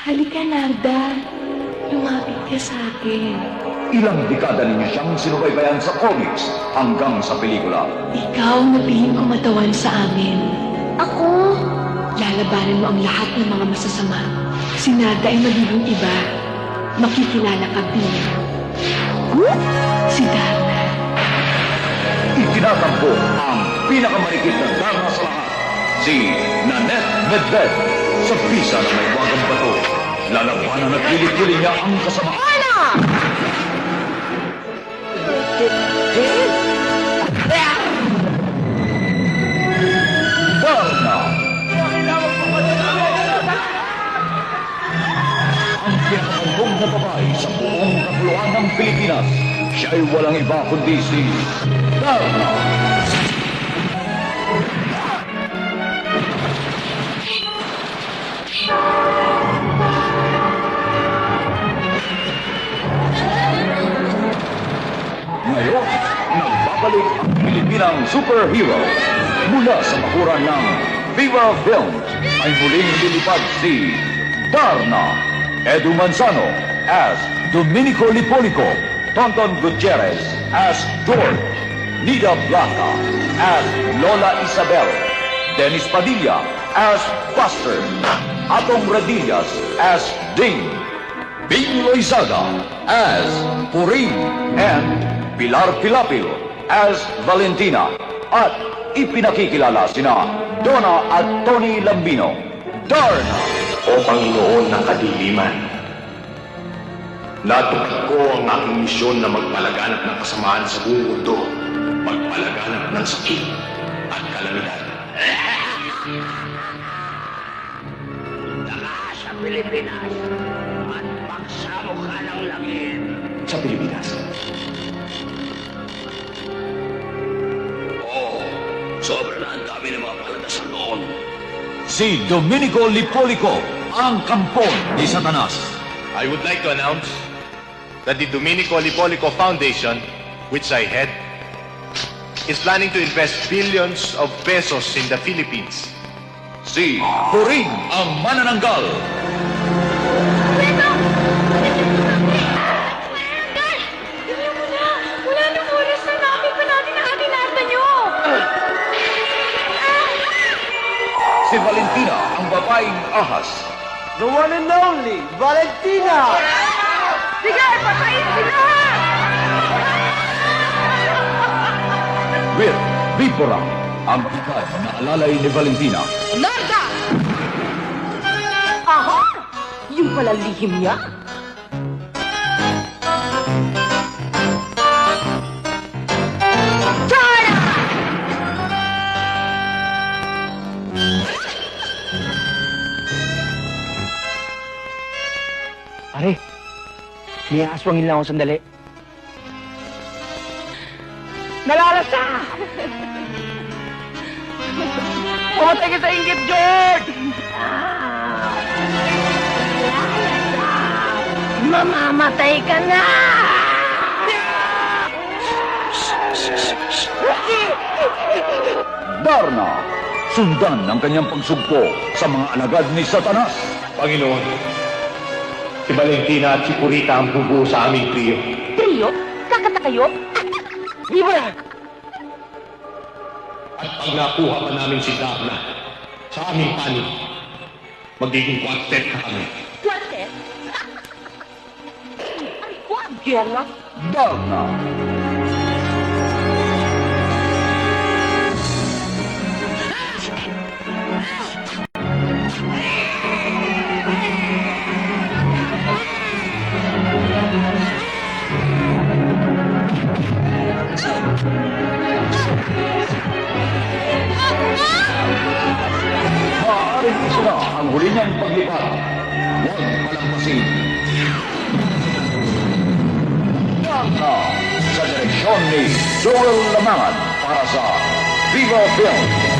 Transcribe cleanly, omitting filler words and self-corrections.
Halika, Narda. Lumapit ka sa akin. Ilang dekada ninyo siyang sinubaybayan sa comics hanggang sa pelikula. Ikaw ang napihing kumatawan sa amin. Ako? Lalabanan mo ang lahat ng mga masasama. Si Narda ay magiging iba. Makikilala ka bilang si Darna. Itinatampo ang pinakamarikit na Darna sa lahat, si Nanette Medved. Sa bisa na may wagang bato, lalabanan at lilit-lilit niya ang kasama. Ano? Darna! Ang pinakabong na babae sa buong kapuluan ng Pilipinas. Siya ay walang iba kundi si Darna. Ngayon, nagbabalik ang Pilipinang superhero. Mula sa bakuran ng Viva Films ay muling lilipad si Darna. Edu Manzano as Domenico Lipolico. Tonton Gutierrez as George. Nida Blanca as Lola Isabel. Dennis Padilla as Buster. Atong Radillas as Ding. Bing Loizaga as Puring. And Pilar Pilapil as Valentina. At ipinakikilala sina Donna at Tony Lambino. Darna! O Panginoon ng Kadiliman, natupad ko ang aking misyon na magpalaganap ng kasamaan sa buong mundo, magpalaganap ng sakit at kalamidad. Dala sa Pilipinas at pagsamo ka ng langit. Sa Pilipinas. Oh, sobra na ang dami ng mga paladasan noon. Si Domenico Lipolico, ang kampon ni Satanas. I would like to announce that the Domenico Lipolico Foundation, which I head, is planning to invest billions of pesos in the Philippines. Si Puring, ang manananggal. Tignan mo na! Wala nang oras na nakakit pa natin ang ating Narda nyo! Si Valentina, ang babaeng ahas. The one and only, Valentina! Sige, patayin sila! With Vipora, ang ikad na alalay ni Valentina. Narda! Aha! Yung pala lihim niya? Pare, may aswangin lang ako sandali. Nalalasa! Pumatay ka sa inggit, George! Mamamatay ka na! Darna, sundan ang kanyang pagsugpo sa mga alagad ni Satanas. Panginoon, si Valentina at si Purita ang bubuo sa aming trio. Trio? Kakata kayo? Viva! At pag nakuha pa namin si Darna sa aming panig, magiging quartet na kami. Quartet? Ay, wag, Gerla! Darna. Maaaring isa na ang huli niyang paglipad. Huwag palampasin. Darna, sa direksyon ni Joel Lamangan para sa Viva Film.